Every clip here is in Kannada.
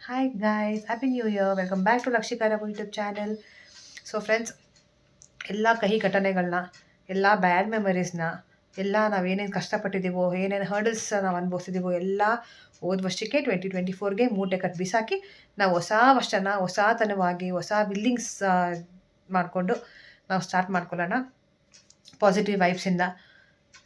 Hi guys, Happy New Year. Welcome back to Lakshika Ragu YouTube channel. So friends, ಎಲ್ಲ ಕಹಿ ಘಟನೆಗಳನ್ನ, ಎಲ್ಲ ಬ್ಯಾಡ್ ಮೆಮರೀಸ್ನ, ಎಲ್ಲ ನಾವೇನೇನು ಕಷ್ಟಪಟ್ಟಿದ್ದೀವೋ, ಏನೇನು ಹರ್ಡಲ್ಸ್ ನಾವು ಅನುಭವಿಸಿದ್ದೀವೋ ಎಲ್ಲ ಹೋದ ವರ್ಷಕ್ಕೆ 2024ಗೆ ಮೂಟೆ ಕಟ್ ಬಿಸಾಕಿ ನಾವು ಹೊಸ ವರ್ಷನ ಹೊಸತನವಾಗಿ ಹೊಸ ಬಿಲ್ಡಿಂಗ್ಸ್ ಮಾಡಿಕೊಂಡು ನಾವು ಸ್ಟಾರ್ಟ್ ಮಾಡ್ಕೊಳ್ಳೋಣ ಪಾಸಿಟಿವ್ ವೈಬ್ಸಿಂದ.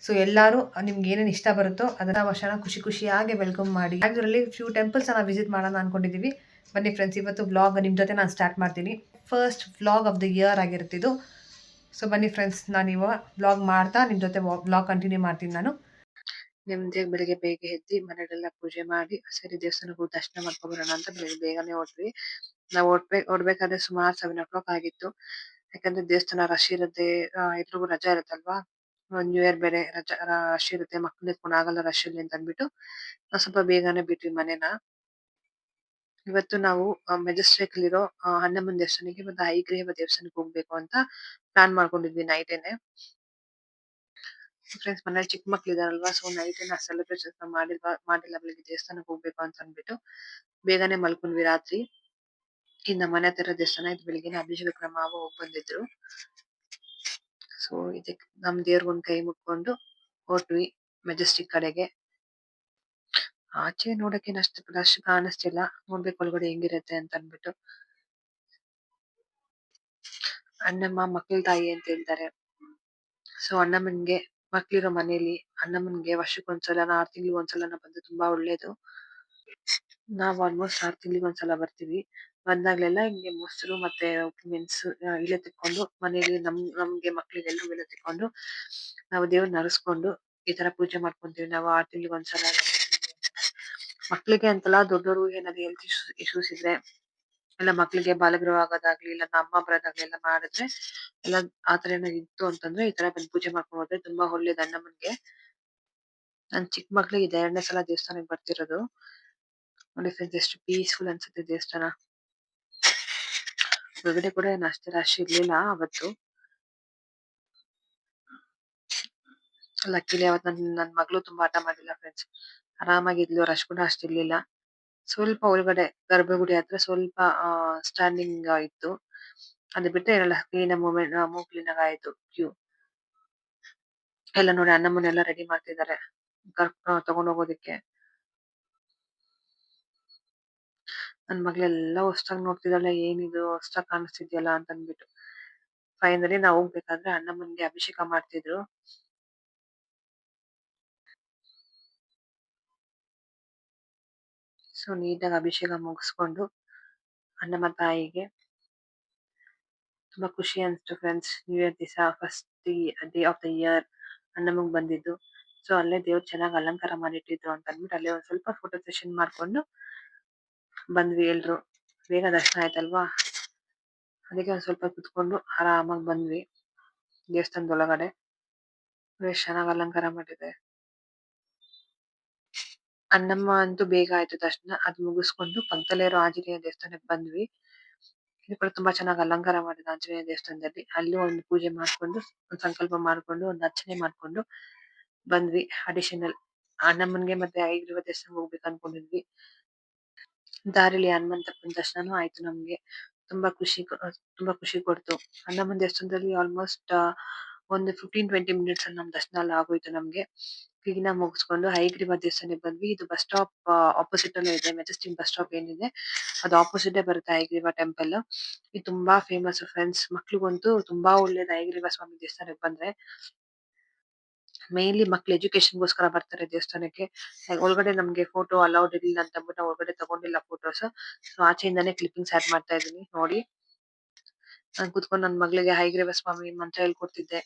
ಸೊ ಎಲ್ಲರೂ ನಿಮ್ಗೆ ಏನೇನು ಇಷ್ಟ ಬರುತ್ತೋ ಅದನ್ನ ವರ್ಷನ ಖುಷಿ ಖುಷಿಯಾಗಿ ವೆಲ್ಕಮ್ ಮಾಡಿ. ಅದರಲ್ಲಿ ಫ್ಯೂ ಟೆಂಪಲ್ಸ್ನ ವಿಸಿಟ್ ಮಾಡೋಣ ಅನ್ಕೊಂಡಿದ್ದೀವಿ. ಬನ್ನಿ ಫ್ರೆಂಡ್ಸ್, ಇವತ್ತು ವ್ಲಾಗ್ ನಿಮ್ಮ ಜೊತೆ ನಾನು ಸ್ಟಾರ್ಟ್ ಮಾಡ್ತೀನಿ. First vlog of the year ಆಗಿರುತ್ತಿದ್ದು. ಸೊ ಬನ್ನಿ ಫ್ರೆಂಡ್ಸ್, ನಾನು ಇವಾಗ ವ್ಲಾಗ್ ಮಾಡ್ತಾ ನಿಮ್ಮ ಜೊತೆ ವ್ಲಾಗ್ ಕಂಟಿನ್ಯೂ ಮಾಡ್ತೀನಿ ನಾನು. ನೆಮ್ಮದಿಯಾಗಿ ಬೆಳಿಗ್ಗೆ ಬೇಗ ಎದ್ದು ಮನೆಯಲ್ಲೆಲ್ಲ ಪೂಜೆ ಮಾಡಿ ಸರಿ ದೇವಸ್ಥಾನಕ್ಕೆ ಹೋಗಿ ದರ್ಶನ ಮಾಡ್ಕೊಬರೋಣ ಅಂತ ಬೆಳಿಗ್ಗೆ ಬೇಗನೆ ಹೊರಟ್ವಿ. ನಾವು ಹೊರಡ್ಬೇಕಾದ್ರೆ ಸುಮಾರು 7 o'clock ಆಗಿತ್ತು. ಯಾಕಂದ್ರೆ ದೇವಸ್ಥಾನ ರಶ್ ಇರುತ್ತೆ, ಎಲ್ರಿಗೂ ರಜಾ ಇರುತ್ತಲ್ವಾ. ನ್ಯೂ ಇಯರ್ ಬೇರೆ ರಶ್ ಇರುತ್ತೆ, ಮಕ್ಳು ಎತ್ಕೊಂಡು ಆಗಲ್ಲ ರಶ್ ಅಲ್ಲಿ ಅಂತ ಅಂದ್ಬಿಟ್ಟು ನಾವು ಸ್ವಲ್ಪ ಬೇಗನೆ ಬಿಟ್ವಿ ಮನೆನ. ಇವತ್ತು ನಾವು ಮೆಜೆಸ್ಟಿಕ್ ಅಲ್ಲಿರೋ ಹನ್ನಮ್ಮನ ದೇವಸ್ಥಾನಕ್ಕೆ ಮತ್ತೆ ಹೈಗ್ರೀವ ದೇವಸ್ಥಾನಕ್ಕೆ ಹೋಗ್ಬೇಕು ಅಂತ ಪ್ಲಾನ್ ಮಾಡ್ಕೊಂಡಿದ್ವಿ ನೈಟೇನೆ. ಫ್ರೆಂಡ್ಸ್, ಮನೇಲಿ ಚಿಕ್ಕ ಮಕ್ಳು ಇದಾರಲ್ವಾ, ಸೊ ನೈಟೇನೆ ಸೆಲೆಬ್ರೇಷನ್ ಮಾಡಿಲ್ಲ ಬೆಳಿಗ್ಗೆ ದೇವಸ್ಥಾನಕ್ಕೆ ಹೋಗ್ಬೇಕು ಅಂತ ಅಂದ್ಬಿಟ್ಟು ಬೇಗನೆ ಮಲ್ಕೊಂಡ್ವಿ ರಾತ್ರಿ. ಇನ್ನು ಮನೆ ಹತ್ರ ದೇವಸ್ಥಾನ ಇದು, ಬೆಳಿಗ್ಗೆನೆ ಅಭಿಷೇಕ ನಮ್ಮ ಮಾವ ಹೋಗಿ ಬಂದಿದ್ರು. ಸೊ ಇದಕ್ಕೆ ನಮ್ ದೇವ್ರಿಗೆ ಒಂದ್ ಕೈ ಮುಟ್ಕೊಂಡು ಹೊರಟ್ವಿ ಮೆಜೆಸ್ಟಿಕ್ ಕಡೆಗೆ. ಆಚೆ ನೋಡಕ್ಕೆ ಅಷ್ಟು ರಶ್ ಕಾಣಿಸ್ತಿಲ್ಲ, ನೋಡ್ಬೇಕು ಒಳಗಡೆ ಹೆಂಗಿರುತ್ತೆ ಅಂತ ಅಂದ್ಬಿಟ್ಟು. ಅಣ್ಣಮ್ಮ ಮಕ್ಕಳ ತಾಯಿ ಅಂತ ಹೇಳ್ತಾರೆ. ಸೊ ಅಣ್ಣಮ್ಮನ್ಗೆ ಮಕ್ಳಿರೋ ಮನೇಲಿ ಅಣ್ಣಮ್ಮನ್ಗೆ ವರ್ಷಕ್ಕೊಂದ್ಸಲ 6 ತಿಂಗಳಿಗೆ ಒಂದ್ಸಲ ಬಂದು ತುಂಬಾ ಒಳ್ಳೇದು. ನಾವ್ ಆಲ್ಮೋಸ್ಟ್ 6 ತಿಂಗಳಿಗೆ ಒಂದ್ಸಲ ಬರ್ತೀವಿ. ಬಂದಾಗ್ಲೆಲ್ಲ ಹಿಂಗೆ ಮೊಸರು ಮತ್ತೆ ಮೆಣಸು ಇಲೆ ತಿಕ್ಕೊಂಡು ಮನೇಲಿ ನಮ್ಗೆ ಮಕ್ಳಿಗೆ ಎಲ್ರಿಗೂ ಇಲೆ ತಿಕ್ಕೊಂಡು ನಾವು ದೇವ್ರನ್ನ ನರಸ್ಕೊಂಡು ಈ ತರ ಪೂಜೆ ಮಾಡ್ಕೊಂತೀವಿ ನಾವು 6 ತಿಂಗಳಿಗೆ ಒಂದ್ಸಲ. ಮಕ್ಳಿಗೆ ಅಂತಲ್ಲ, ದೊಡ್ಡವರು ಏನಾದ್ರು ಹೆಲ್ತ್ ಇಶ್ಯೂಸ್ ಇದ್ರೆ ಇಲ್ಲ ಮಕ್ಳಿಗೆ ಬಾಲಗೃಹ ಆಗೋದಾಗ್ಲಿ ಇಲ್ಲ ಅಮ್ಮ ಬರೋದಾಗ್ಲಿ ಎಲ್ಲ ಮಾಡಿದ್ರೆ ಎಲ್ಲ ಆತರ ಏನಾದ್ರು ಇತ್ತು ಅಂತಂದ್ರೆ ಈ ತರ ಬಂದು ಪೂಜೆ ಮಾಡ್ಕೊಂಡು ಹೋದ್ರೆ ತುಂಬಾ ಒಳ್ಳೇದು ಅಣ್ಣಮ್ಮನ್ಗೆ. ನಾನ್ ಚಿಕ್ಕ ಮಕ್ಳಿಗೆ ಇದು 2ನೇ ಸಲ ದೇವಸ್ಥಾನಕ್ಕೆ ಬರ್ತಿರೋದು. ನೋಡಿ ಫ್ರೆಂಡ್ಸ್, ಎಷ್ಟು ಪೀಸ್ಫುಲ್ ಅನ್ಸುತ್ತೆ ದೇವಸ್ಥಾನ. ಹೊರಗಡೆ ಕೂಡ ಏನು ಅಷ್ಟೇ ರಶ್ ಇರ್ಲಿಲ್ಲ ಅವತ್ತು. ಲಕ್ಕಿಲಿ ಅವತ್ತು ನನ್ ಮಗಳು ತುಂಬಾ ಹಠ ಮಾಡಿಲ್ಲ ಫ್ರೆಂಡ್ಸ್, ಆರಾಮಾಗಿದ್ಲು. ರಶ್ ಕೂಡ ಅಷ್ಟಿರ್ಲಿಲ್ಲ. ಸ್ವಲ್ಪ ಒಳಗಡೆ ಗರ್ಭಗುಡಿ ಹತ್ರ ಸ್ವಲ್ಪ ಸ್ಟ್ಯಾಂಡಿಂಗ್ ಇತ್ತು. ಅದು ಬಿಟ್ರೆ ಎಲ್ಲ ಕ್ಲೀನ್ ಮೂವ್ಮೆಂಟ್ ಮೂವ್ ಕ್ಲೀನ್ ಆಗಿ ಆಯ್ತು. ಕ್ಯೂ ಎಲ್ಲ ನೋಡಿ ಅಣ್ಣಮ್ಮನೆಲ್ಲ ರೆಡಿ ಮಾಡ್ತಿದ್ದಾರೆ ತಗೊಂಡ್ ಹೋಗೋದಿಕ್ಕೆ. ನನ್ ಮಗ್ಳೆಲ್ಲ ಹೊಸ್ದಾಗ್ ನೋಡ್ತಿದ್ದಾಳೆ, ಏನಿದು ಹೊಸ್ದಾಗ್ ಕಾಣಿಸ್ತಿದ್ಯಲ್ಲ ಅಂತ ಅಂದ್ಬಿಟ್ಟು. ಫೈನಲಿ ನಾವ್ ಹೋಗ್ಬೇಕಾದ್ರೆ ಅಣ್ಣಮ್ಮನ್ಗೆ ಅಭಿಷೇಕ ಮಾಡ್ತಿದ್ರು. ಸೊ ನೀಟಾಗಿ ಅಭಿಷೇಕ ಮುಗಿಸ್ಕೊಂಡು ಅಣ್ಣಮ್ಮ ತಾಯಿಗೆ ತುಂಬಾ ಖುಷಿ ಅನ್ಸ್ತು ಫ್ರೆಂಡ್ಸ್. ನ್ಯೂ ಇಯರ್ ದಿವಸ first day of the year ಅಣ್ಣಮ್ಮಗ್ ಬಂದಿದ್ದು. ಸೊ ಅಲ್ಲೇ ದೇವ್ರು ಚೆನ್ನಾಗಿ ಅಲಂಕಾರ ಮಾಡಿಟ್ಟಿದ್ರು ಅಂತ ಅಂದ್ಬಿಟ್ಟು ಅಲ್ಲೇ ಒಂದ್ ಸ್ವಲ್ಪ ಫೋಟೋ ಸೆಷನ್ ಮಾಡ್ಕೊಂಡು ಬಂದ್ವಿ ಎಲ್ರು. ಬೇಗ ದರ್ಶನ ಆಯ್ತಲ್ವಾ, ಅದಕ್ಕೆ ಒಂದ್ ಸ್ವಲ್ಪ ಕುತ್ಕೊಂಡು ಆರಾಮಾಗಿ ಬಂದ್ವಿ ದೇವಸ್ಥಾನದೊಳಗಡೆ. ಎಷ್ಟು ಚೆನ್ನಾಗಿ ಅಲಂಕಾರ ಮಾಡಿದೆ. ಅಣ್ಣಮ್ಮ ಅಂತೂ ಬೇಗ ಆಯ್ತು ದರ್ಶನ. ಅದ್ ಮುಗಿಸ್ಕೊಂಡು ಪಕ್ಕದಲ್ಲೇ ಇರೋ ಆಂಜನೇಯ ದೇವಸ್ಥಾನಕ್ಕೆ ಬಂದ್ವಿ. ಇದು ಕೂಡ ತುಂಬಾ ಚೆನ್ನಾಗಿ ಅಲಂಕಾರ ಮಾಡಿದ ಆಂಜನೇಯ ದೇವಸ್ಥಾನದಲ್ಲಿ. ಅಲ್ಲೂ ಒಂದು ಪೂಜೆ ಮಾಡ್ಕೊಂಡು ಒಂದ್ ಸಂಕಲ್ಪ ಮಾಡ್ಕೊಂಡು ಒಂದ್ ಅರ್ಚನೆ ಮಾಡ್ಕೊಂಡು ಬಂದ್ವಿ. ಅಡಿಷನಲ್ ಅಣ್ಣಮ್ಮನ್ಗೆ ಮತ್ತೆ ಐಗ್ರೀವ ದೇವಸ್ಥಾನಕ್ಕೆ ಹೋಗ್ಬೇಕು ಅನ್ಕೊಂಡಿದ್ವಿ. ದಾರಿಲಿ ಹನುಮಂತಪ್ಪನ ದರ್ಶನನೂ ಆಯ್ತು ನಮ್ಗೆ. ತುಂಬಾ ಖುಷಿ ಕೊಡ್ತು. ಅಣ್ಣಮ್ಮನ ದೇವಸ್ಥಾನದಲ್ಲಿ ಆಲ್ಮೋಸ್ಟ್ ಒಂದು 15-20 ಮಿನಿಟ್ಸ್ ಅಲ್ಲಿ ನಮ್ ದರ್ಶನ ಎಲ್ಲ ಆಗೋಯ್ತು ನಮ್ಗೆ. ಕ್ಲೀನ್ ಆಗಿ ಮುಗಿಸ್ಕೊಂಡು ಹಯಗ್ರೀವ ದೇವಸ್ಥಾನಕ್ಕೆ ಬಂದ್ವಿ. ಇದು ಬಸ್ ಸ್ಟಾಪ್ ಆಪೋಸಿಟ್ ಅಲ್ಲೇ ಇದೆ. ಮೆಜೆಸ್ಟಿಕ್ ಬಸ್ ಸ್ಟಾಪ್ ಏನಿದೆ ಅದು ಆಪೋಸಿಟ್ ಬರುತ್ತೆ ಹಯಗ್ರೀವ ಟೆಂಪಲ್. ಇದು ತುಂಬಾ ಫೇಮಸ್ ಫ್ರೆಂಡ್ಸ್. ಮಕ್ಳಿಗಂತೂ ತುಂಬಾ ಒಳ್ಳೇದು ಹಯಗ್ರೀವ ಸ್ವಾಮಿ ದೇವಸ್ಥಾನಕ್ಕೆ ಬಂದ್ರೆ. ಮೇನ್ಲಿ ಮಕ್ಳು ಎಜುಕೇಶನ್ಗೋಸ್ಕರ ಬರ್ತಾರೆ ದೇವಸ್ಥಾನಕ್ಕೆ. ಒಳಗಡೆ ನಮ್ಗೆ ಫೋಟೋ ಅಲೌಡ್ ಇರ್ಲಿಲ್ಲ ಅಂತ ಅಂದ್ಬಿಟ್ಟು ನಾವು ಒಳಗಡೆ ತಗೊಂಡಿಲ್ಲ ಫೋಟೋಸ್. ಸೊ ಆಚೆಯಿಂದಾನೇ ಕ್ಲಿಪ್ಪಿಂಗ್ಸ್ ಆಡ್ ಮಾಡ್ತಾ ಇದೀನಿ ನೋಡಿ. ನಾನ್ ಕೂತ್ಕೊಂಡು ನನ್ ಮಗಳಿಗೆ ಹಯಗ್ರೀವ ಸ್ವಾಮಿ ಮಂತ್ರ ಹೇಳ್ಕೊಡ್ತಿದ್ದೆ.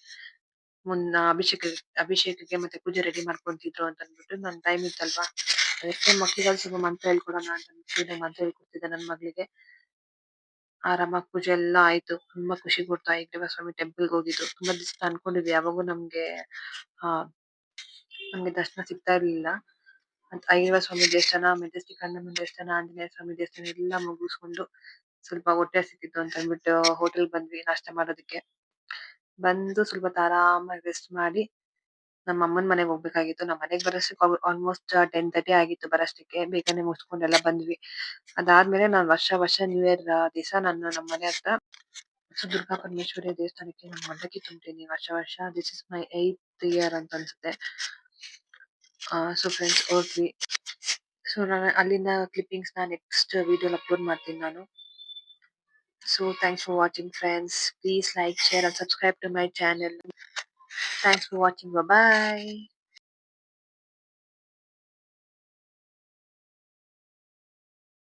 ಅಭಿಷೇಕಕ್ಕೆ ಮತ್ತೆ ಪೂಜೆ ರೆಡಿ ಮಾಡ್ಕೊಂತಿದ್ರು ಅಂತ ಅಂದ್ಬಿಟ್ಟು ನನ್ ಟೈಮ್ ಇತ್ತಲ್ವಾ, ಅದಕ್ಕೆ ಮಕ್ಳಿಗೆ ಸ್ವಲ್ಪ ಮಂತ್ರ ಹೇಳ್ಕೊಡೋಣ ಅಂತ ಅಂದ್ಬಿಟ್ಟು ಮಂತ್ರ ಹೇಳ್ಕೊಡ್ತಿದ್ದೆ ನನ್ ಮಗಳಿಗೆ. ಆರಾಮಾಗಿ ಪೂಜೆ ಎಲ್ಲ ಆಯ್ತು. ತುಂಬಾ ಖುಷಿ ಕೊಡ್ತು ಹಯಗ್ರೀವ ಸ್ವಾಮಿ ಟೆಂಪಲ್ಗೆ ಹೋಗಿದ್ದು. ತುಂಬಾ ದಿವಸ ಅನ್ಕೊಂಡಿದ್ವಿ, ಯಾವಾಗೂ ಆ ನಮ್ಗೆ ದರ್ಶನ ಸಿಗ್ತಾ ಇರ್ಲಿಲ್ಲ. ಹಯಗ್ರೀವ ಸ್ವಾಮಿ ದೇವಸ್ಥಾನ, ಮೆಜೆಸ್ಟಿಕ್ ಹನುಮನ್ ದೇವಸ್ಥಾನ, ಆಂಜನೇಯ ಸ್ವಾಮಿ ದೇವಸ್ಥಾನ ಎಲ್ಲ ಮುಗಿಸ್ಕೊಂಡು ಸ್ವಲ್ಪ ಹೊಟ್ಟೆ ಹಸಿತಿತ್ತು ಅಂತ ಅಂದ್ಬಿಟ್ಟು ಹೋಟೆಲ್ ಬಂದ್ವಿ ನಾಷ್ಟ ಮಾಡೋದಕ್ಕೆ. ಬಂದು ಸ್ವಲ್ಪ ಹೊತ್ತು ಆರಾಮಾಗಿ ರೆಸ್ಟ್ ಮಾಡಿ ನಮ್ಮ ಅಮ್ಮನ ಮನೆಗೆ ಹೋಗ್ಬೇಕಾಗಿತ್ತು. ನಮ್ಮ ಮನೆಗೆ ಬರೋಷ್ಟಕ್ಕೆ ಆಲ್ಮೋಸ್ಟ್ 10:30 ಆಗಿತ್ತು ಬರೋಷ್ಟಕ್ಕೆ. ಬೇಗನೆ ಮುಗಿಸ್ಕೊಂಡೆಲ್ಲ ಬಂದ್ವಿ. ಅದಾದ್ಮೇಲೆ ನಾನು ವರ್ಷ ನ್ಯೂ ಇಯರ್ ದಿವಸ ನಾನು ನಮ್ಮ ಮನೆ ಹತ್ರ ದುರ್ಗಾ ಪರಮೇಶ್ವರಿ ದೇವಸ್ಥಾನಕ್ಕೆ ನಾನು ಮಂಡಕ್ಕಿ ತುಂಬ್ತೀನಿ ವರ್ಷ. This is my 8th year ಅಂತ ಅನ್ಸುತ್ತೆ. ಸೊ ಫ್ರೆಂಡ್ಸ್ ಹೋದ್ವಿ. ಸೊ ನಾನು ಅಲ್ಲಿನ ಕ್ಲಿಪ್ಪಿಂಗ್ಸ್ ನೆಕ್ಸ್ಟ್ ವಿಡಿಯೋಲಿ ಅಪ್ಲೋಡ್ ಮಾಡ್ತೀನಿ ನಾನು. So thanks for watching friends. Please like, share and subscribe to my channel. Thanks for watching. Bye bye.